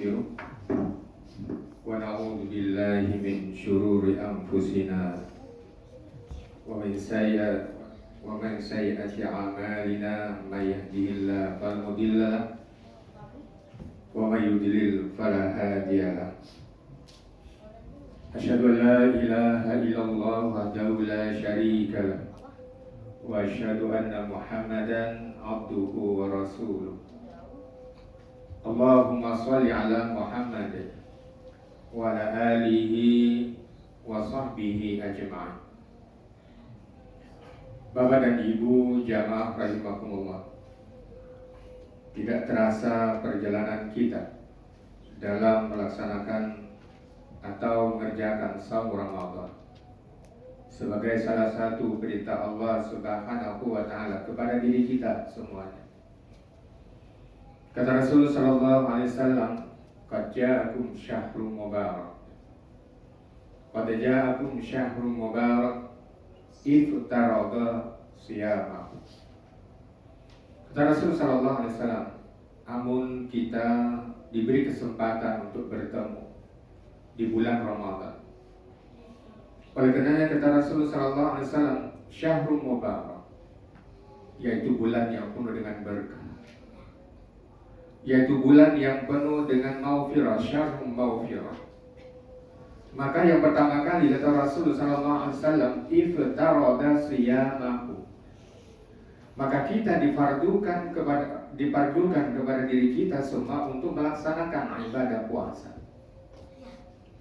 ونستغفره ونعوذ بالله من شرور أنفسنا ومن سيئات أعمالنا من يهده الله فلا مضل له ومن يضلل فلا هادي له. أشهد أن لا إله إلا الله وحده لا شريك له وأشهد أن محمدا عبده ورسوله. اللهم صل على محمد وعلى آله وصحبه أجمعين. Bapak dan Ibu jamaah rahimakumullah, tidak terasa perjalanan kita dalam melaksanakan atau mengerjakan shaum Ramadan sebagai salah satu perintah Allah Subhanahu wa taala kepada diri kita semuanya. Kata Rasulullah sallallahu alaihi wasallam, "Qad ja'akum syahrun mubarak. Qad ja'akum syahrun mubarak iftarada siyamahu." Kata Rasulullah sallallahu alaihi wasallam, amun kita diberi kesempatan untuk bertemu di bulan Ramadan. Oleh karenanya kata Rasulullah sallallahu alaihi wasallam, syahrul mubarak, yaitu bulan yang penuh dengan berkah, yaitu bulan yang penuh dengan maghfirah, syahrul maghfirah. Maka yang pertama kali kata Rasulullah sallallahu alaihi wasallam, iftarada siyamahu. Maka kita dipardukan kepada diri kita semua untuk melaksanakan ibadah puasa.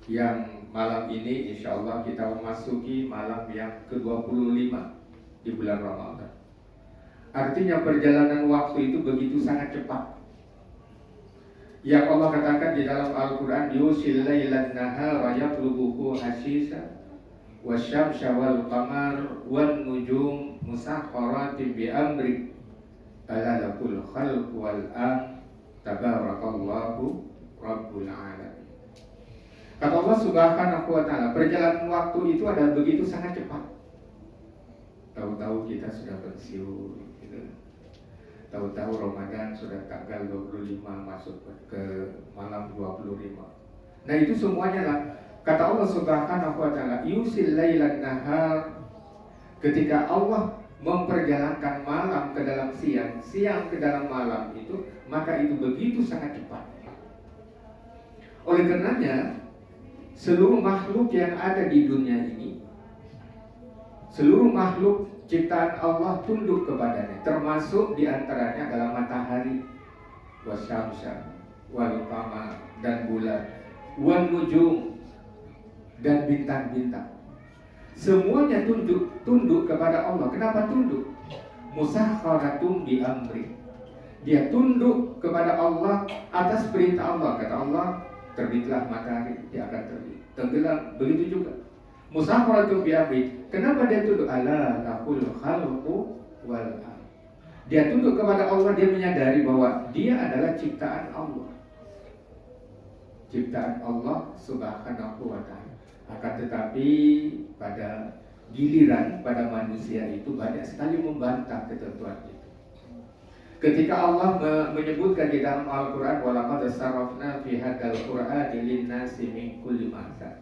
Yang malam ini insya Allah kita memasuki malam yang ke-25 di bulan Ramadan. Artinya perjalanan waktu itu begitu sangat cepat. Yang Allah katakan di dalam Al-Quran, yusil laylan nahara yatlubuhu hasisa wasyamsa wal qamar wan nujum musakhkharatin bi amri ala lakul khalq wal am tabarakallahu rabbul alamin. Kata Allah Subhanahu wa taala, perjalanan waktu itu adalah begitu sangat cepat. Tahu-tahu kita sudah pensiun gitu. Tahu-tahu Ramadan sudah tanggal 25 masuk ke malam 25. Nah itu semuanya lah. Kata Allah Subhanahu wa taala, yusil lailan nahar. Ketika Allah memperjalankan malam ke dalam siang, siang ke dalam malam itu, maka itu begitu sangat cepat. Oleh karenanya seluruh makhluk yang ada di dunia ini, seluruh makhluk ciptaan Allah tunduk kepadanya, termasuk diantaranya adalah matahari, wasyamsa, wal qamar, dan bulan, wan nujum, dan bintang-bintang. Semuanya tunduk kepada Allah. Kenapa tunduk? Musakhkharatum bi amri. Dia tunduk kepada Allah atas perintah Allah. Kata Allah, terbitlah matahari, dia akan terbit. Tenggelam, begitu juga. Musakhkharatum bi amri. Kenapa dia tunduk? Ala lahul khalqu wal am. Dia tunduk kepada Allah, dia menyadari bahwa dia adalah ciptaan Allah. Ciptaan Allah Subhanahu wa taala. Akan tetapi pada giliran pada manusia itu banyak sekali membantah ketentuan itu. Ketika Allah menyebutkan di dalam Al-Quran, walaqad sarafna fi hadzal qur'ani lin-nasi min kulli mathal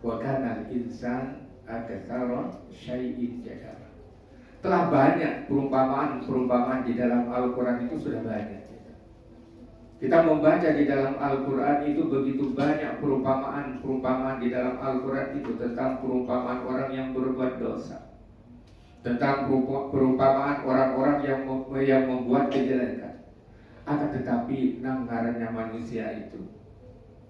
wa kana al-insan aktsara syai'in jadala. Telah banyak perumpamaan di dalam Al-Quran itu sudah banyak. Kita membaca di dalam Al-Quran itu begitu banyak perumpamaan di dalam Al-Quran itu tentang perumpamaan orang yang berbuat dosa, tentang perumpamaan orang-orang yang membuat kejelekan. Akan tetapi nanggarannya manusia itu,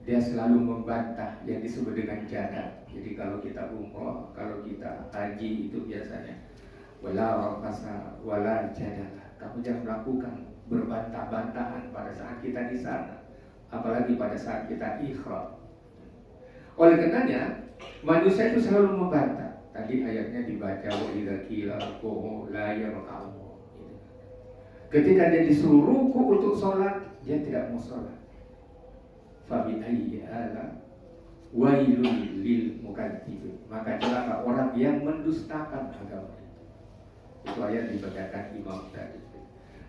dia selalu membantah yang disebut dengan jadal. Jadi kalau kita umroh, kalau kita haji itu biasanya wala rafasa wala jadala. Kamu jangan melakukan berbantah-bantahan pada saat kita di sana, apalagi pada saat kita ihram. Oleh karenanya manusia itu selalu membantah. Tadi ayatnya dibaca, wa idza qila qumu la yarka'u. Ketika dia disuruh ruku untuk sholat, dia tidak mau sholat. Fa bi ayyi ala wailul lil mukadzibin. Maka celaka orang yang mendustakan agama. Itu ayat dibacakan imam tadi.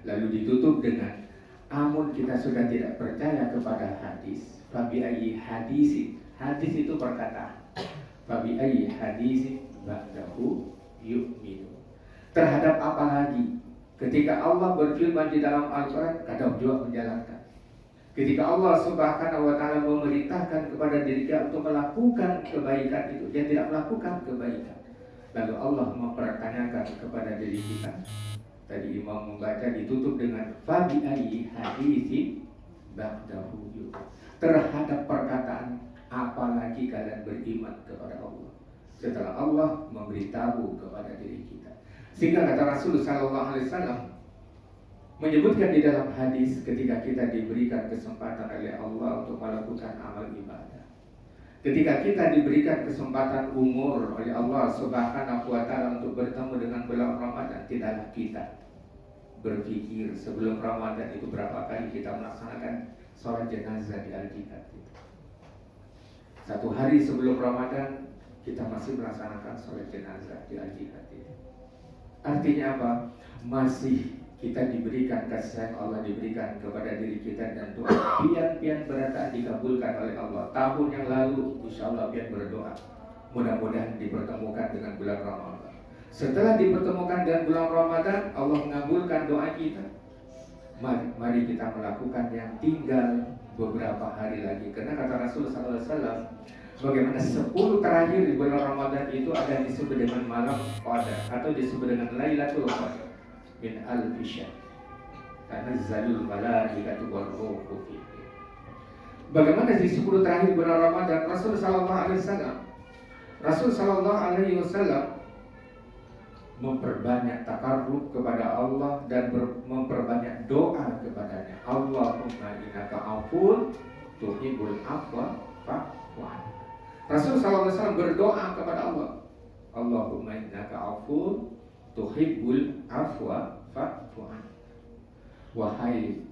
Lalu ditutup dengan Amun kita sudah tidak percaya kepada hadis, fabi ayyi hadisi, hadis itu perkataan. Fabi ayyi hadisi ba'dahu yu'minu. Terhadap apa lagi? Ketika Allah berfirman di dalam Al-Quran, kadang juga menjalankan. Ketika Allah Subhanahu wa Ta'ala memerintahkan kepada diri kita untuk melakukan kebaikan itu, dia tidak melakukan kebaikan. Lalu Allah mempertanyakan kepada diri kita. Tadi Imam membaca ditutup dengan fabi ayyi haditsin ba'dahu yu'minu. Terhadap perkataan apa lagi kalian beriman kepada Allah setelah Allah memberitahu kepada diri kita. Sehingga kata Rasulullah SAW menyebutkan di dalam hadis, ketika kita diberikan kesempatan oleh Allah untuk melakukan amal ibadah, ketika kita diberikan kesempatan umur oleh Allah Subhanahu wa Ta'ala untuk bertemu dengan bulan Ramadan, tidaklah kita berpikir sebelum Ramadan itu berapa kali kita melaksanakan sholat jenazah di Al-Jihad. Satu hari sebelum Ramadan kita masih melaksanakan sholat jenazah di Al-Jihad. Artinya apa? Masih kita diberikan kasih sayang Allah, diberikan kepada diri kita, dan doa pian-pian berata dikabulkan oleh Allah. Tahun yang lalu insya Allah pian berdoa mudah-mudahan dipertemukan dengan bulan Ramadan. Setelah dipertemukan dengan bulan Ramadan, Allah mengabulkan doa kita. Mari kita melakukan yang tinggal beberapa hari lagi. Karena kata Rasulullah SAW, bagaimana 10 terakhir di bulan Ramadan itu ada disebut dengan malam Qadar atau disebut dengan Lailatul Qadar min al-Fisha. Karena zalul malaikatu wal ruhu fi. Bagaimana di 10 terakhir bulan Ramadan, Rasul sallallahu alaihi wasallam memperbanyak takarrub kepada Allah dan memperbanyak doa kepadanya. Allahumma innaka afun tuhibbul afwa fa'fu anni. Rasul sallallahu alaihi wasallam berdoa kepada Allah, Allahumma innaka afun tuhibbul afwa fa'fu anni. Wahai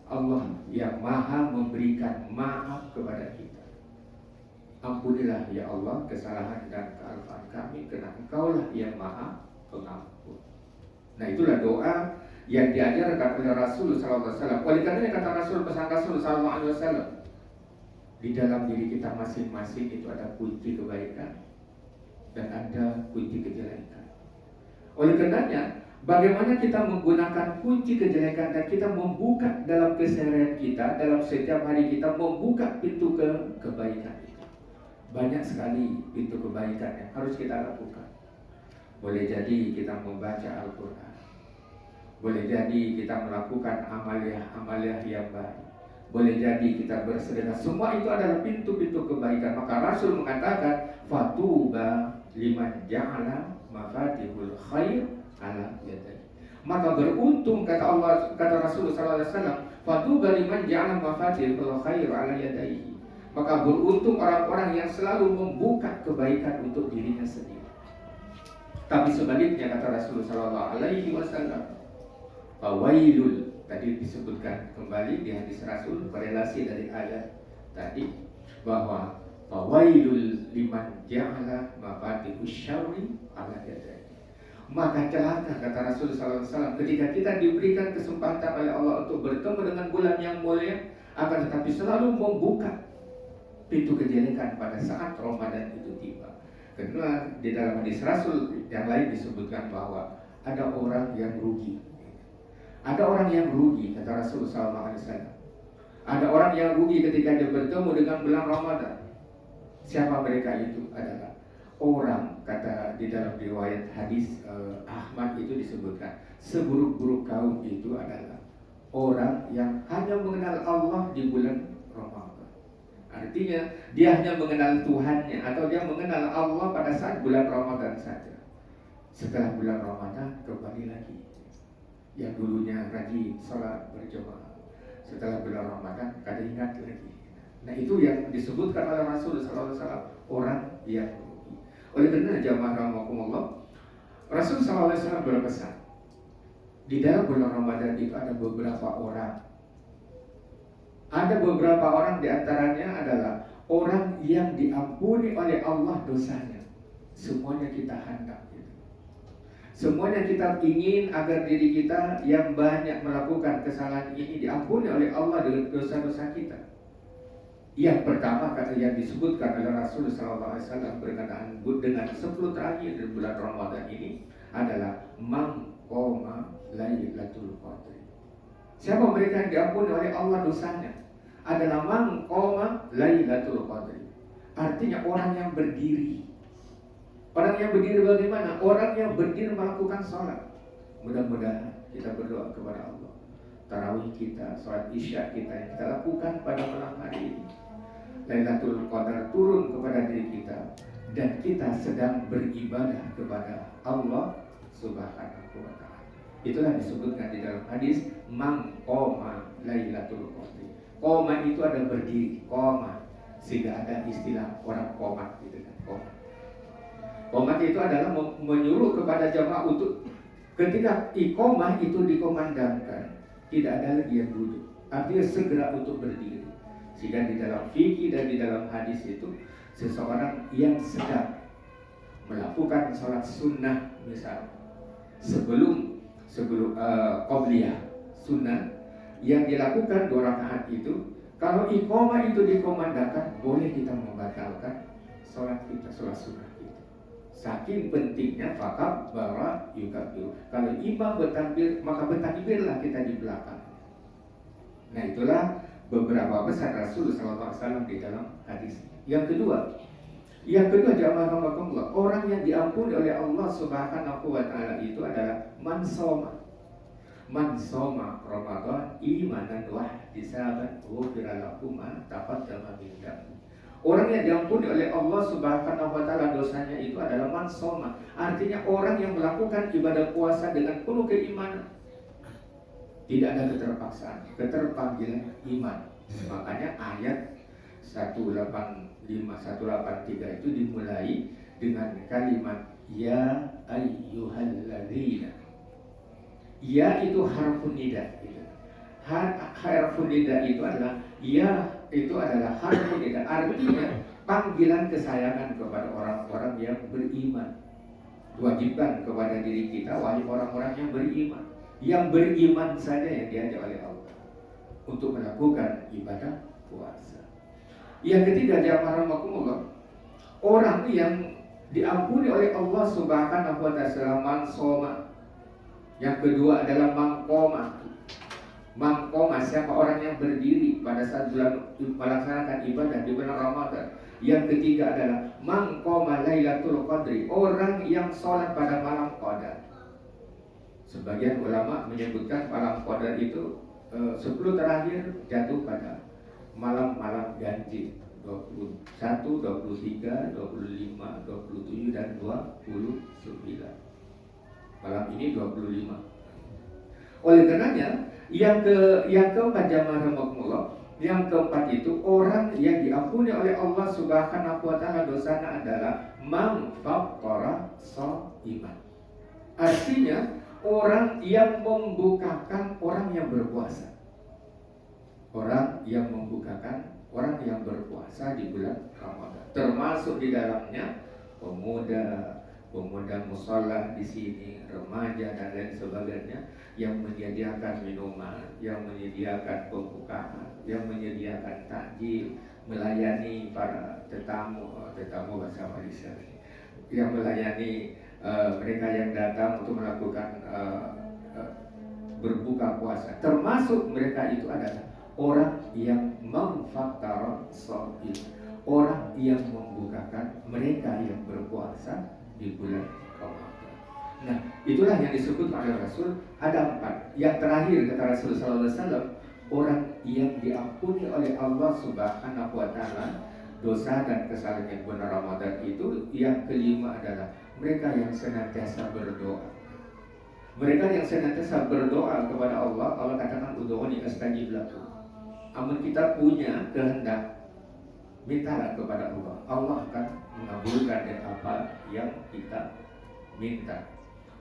Allah yang maha memberikan maaf kepada kita, ampunilah ya Allah kesalahan dan kealpaan kami, karena Engkaulah yang maha pengampun. Nah, itulah doa yang diajarkan oleh Rasul sallallahu alaihi wasallam. Oleh karena kata Rasul, pesan Rasul sallallahu alaihi wasallam, di dalam diri kita masing-masing itu ada kunci kebaikan dan ada kunci kejelekan. Oleh karenanya, bagaimana kita menggunakan kunci kejelekan dan kita membuka dalam keseharian kita, dalam setiap hari kita membuka pintu kebaikan itu. Banyak sekali pintu kebaikan yang harus kita lakukan. Boleh jadi kita membaca Al-Quran, boleh jadi kita melakukan amaliah yang baik, boleh jadi kita bersedekah. Semua itu adalah pintu-pintu kebaikan. Maka Rasul mengatakan, fatuba liman ja'ala mafatihul khair ala yadayhi. Maka beruntung, kata Rasulullah sallallahu alaihi wasallam, fatuba liman ja'ala mafatihul khair ala yadayhi. Maka beruntung orang-orang yang selalu membuka kebaikan untuk dirinya sendiri. Tapi sebaliknya, kata Rasulullah sallallahu alaihi wasallam, fawailul, tadi disebutkan kembali di hadis Rasul, korelasi dari ayat tadi, bahwa fawailul liman ja'ala mafatihus syarri ala yadayhi. Maka celaka, kata Rasulullah sallallahu alaihi wasallam, ketika kita diberikan kesempatan oleh Allah untuk bertemu dengan bulan yang mulia, akan tetapi selalu membuka pintu kejelekan pada saat Ramadan itu tiba. Karena di dalam hadis Rasul yang lain disebutkan bahwa ada orang yang rugi. Ada orang yang rugi, kata Rasulullah SAW. Ada orang yang rugi ketika dia bertemu dengan bulan Ramadan. Siapa mereka itu? Adalah orang, kata di dalam riwayat hadis Ahmad itu disebutkan, seburuk-buruk kaum itu adalah orang yang hanya mengenal Allah di bulan Ramadan. Artinya dia hanya mengenal Tuhannya atau dia mengenal Allah pada saat bulan Ramadan saja. Setelah bulan Ramadan kembali lagi. Yang dulunya rajin sholat berjamaah, setelah bulan Ramadan kada ingat lagi. Nah, itu yang disebutkan oleh Rasul sallallahu alaihi wasallam, orang yang rugi. Oleh karena jamaah rahimakumullah, Rasul sallallahu alaihi wasallam berpesan, di dalam bulan Ramadan itu ada beberapa orang. Ada beberapa orang, diantaranya adalah orang yang diampuni oleh Allah dosanya. Semuanya kita hendak gitu. Semuanya kita ingin agar diri kita yang banyak melakukan kesalahan ini diampuni oleh Allah dengan dosa-dosa kita. Yang pertama kata yang disebutkan oleh Rasulullah SAW berkenaan dengan 10 terakhir di bulan Ramadan ini adalah man qoma lailatul qadri. Siapa mereka yang diampuni oleh Allah dosanya? Adalah man qoma lailatul qadri. Artinya orang yang berdiri. Orang yang berdiri bagaimana? Orang yang berdiri melakukan sholat. Mudah-mudahan kita berdoa kepada Allah. Tarawih kita, sholat isya kita yang kita lakukan pada malam hari ini, Lailatul Qadar turun kepada diri kita dan kita sedang beribadah kepada Allah Subhanahu wa Ta'ala. Itulah disebutkan di dalam hadis man qoma Lailatul Qadri. Qoma itu ada berdiri, qoma, sehingga ada istilah orang qomat gitu kan, qomat. Qomat itu adalah menyuruh kepada jamaah untuk ketika iqomah itu dikomandangkan, tidak ada lagi yang duduk, artinya segera untuk berdiri. Sehingga di dalam fikih dan di dalam hadis itu, seseorang yang sedang melakukan sholat sunnah misal sebelum qobliyah sunnah yang dilakukan 2 rakaat itu, kalau iqomah itu dikomandangkan, boleh kita membatalkan sholat kita, sholat sunnah kita. Saking pentingnya fakab bara yukabiru. Kalau imam bertakbir, maka bertakbirlah kita di belakang. Nah, itulah beberapa pesan Rasulullah SAW di dalam hadis. Yang kedua jamaah rahmatullah, orang yang diampuni oleh Allah Subhanahu wa Ta'ala itu adalah man soma Ramadan imanan wa ihtisaban ghufira lahu ma taqaddama min dhanbi. Orang yang diampuni oleh Allah Subhanahu wa Ta'ala dosanya itu adalah man soma. Artinya orang yang melakukan ibadah puasa dengan penuh keimanan. Tidak ada keterpaksaan, keterpanggilan iman. Makanya ayat 185-183 itu dimulai dengan kalimat ya ayyuhalladzina. Ya itu harfun nida gitu. Harfun nida itu adalah ya, itu adalah harfun nida, artinya panggilan kesayangan kepada orang-orang yang beriman. Wajibkan kepada diri kita, wahai orang-orang yang beriman. Yang beriman saja yang diajak oleh Allah untuk melakukan ibadah puasa. Yang ketiga jamaah rahmatullah, orang yang diampuni oleh Allah Subhanahu wa Ta'ala man soma. Yang kedua adalah mangkoma. Mangkoma siapa orang yang berdiri pada saat bulan melaksanakan ibadah di bulan Ramadan. Yang ketiga adalah mangkoma lailatul qadri, orang yang sholat pada malam qadar. Sebagian ulama menyebutkan malam qadar itu 10 terakhir jatuh pada malam-malam ganjil 21, 23, 25, 27 dan 29. Malam ini 25. Oleh karenanya yang keempat jamaah rahmatullah, yang keempat itu orang yang diampuni oleh Allah Subhanahu wa Ta'ala dosanya adalah man fattara shaiman. Artinya orang yang membukakan orang yang berpuasa. Orang yang membukakan orang yang berpuasa di bulan Ramadan. Termasuk di dalamnya pemuda mushola di sini, remaja dan lain sebagainya yang menyediakan minuman, yang menyediakan pembukaan, yang menyediakan takjil, melayani para tetamu bahasa Malaysia, yang melayani mereka yang datang untuk melakukan berbuka puasa. Termasuk mereka itu adalah orang yang memfattara shaim, orang yang membukakan mereka yang berpuasa di bulan Ramadan. Nah, itulah yang disebut oleh Rasul ada 4. Yang terakhir kata Rasul sallallahu alaihi wasallam, orang yang diampuni oleh Allah Subhanahu wa Ta'ala dosa dan kesalahan bulan Ramadan itu. Yang kelima adalah mereka yang senantiasa berdoa. Mereka yang senantiasa berdoa kepada Allah. Allah katakan ud'uni astajib lakum. Amun kita punya kehendak, mintalah kepada Allah. Allah akan mengabulkan apa yang kita minta.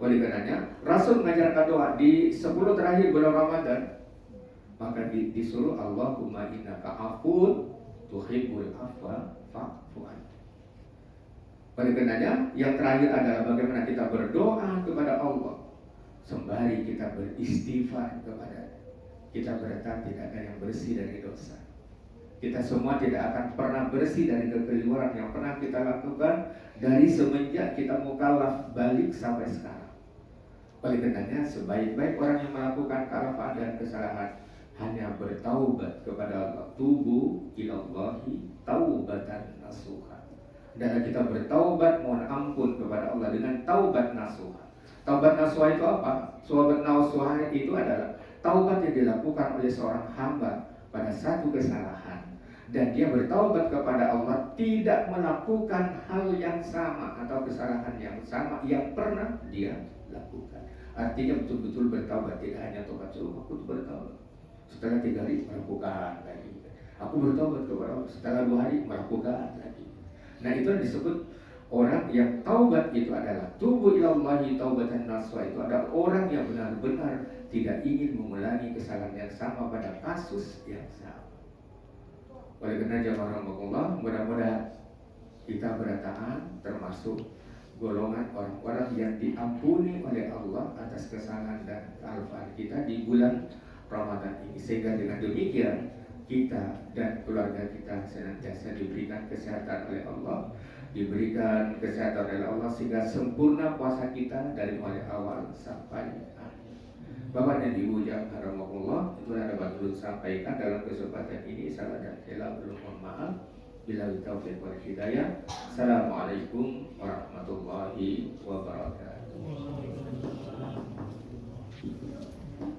Oleh karenanya Rasul mengajarkan doa di 10 terakhir bulan Ramadan. Maka disuruh Allahumma innaka afun tuhibbul afwa fa'fu anni. Oleh karenanya, yang terakhir adalah bagaimana kita berdoa kepada Allah sembari kita beristighfar kepada kita. Berkata tidak ada yang bersih dari dosa. Kita semua tidak akan pernah bersih dari kekeliruan yang pernah kita lakukan dari semenjak kita mukallaf balik sampai sekarang. Oleh karenanya, sebaik-baik orang yang melakukan kalafah dan kesalahan hanya bertaubat kepada Allah. Tubu ilallahi taubatan nasuha. Dan kita bertaubat mohon ampun kepada Allah dengan taubat nasuha. Taubat nasuha itu apa? Taubat nasuha itu adalah taubat yang dilakukan oleh seorang hamba pada satu kesalahan, dan dia bertaubat kepada Allah tidak melakukan hal yang sama atau kesalahan yang sama yang pernah dia lakukan. Artinya betul-betul bertaubat, tidak hanya taubat suruh aku bertaubat setelah 3 hari melakukan lagi, aku bertaubat kepada Allah setelah 2 hari melakukan lagi. Nah, itu yang disebut orang yang taubat itu adalah tubu ilallahi taubatan nasuha. Itu adalah orang yang benar-benar tidak ingin mengulangi kesalahan yang sama pada kasus yang sama. Oleh karena jamaah rahmatullah, mudah-mudahan kita berataan termasuk golongan orang-orang yang diampuni oleh Allah atas kesalahan dan kealfaan kita di bulan Ramadan ini, sehingga dengan demikian kita dan keluarga kita senantiasa diberikan kesehatan oleh Allah, diberikan kesehatan oleh Allah sehingga sempurna puasa kita dari mulai awal sampai akhir. Bapak dan Ibu yang rahmatullah, itu ada baru sampaikan dalam kesempatan ini. Salah dan khilaf belum, mohon maaf. Bila taufiq wal hidayah. Assalamualaikum warahmatullahi wabarakatuh.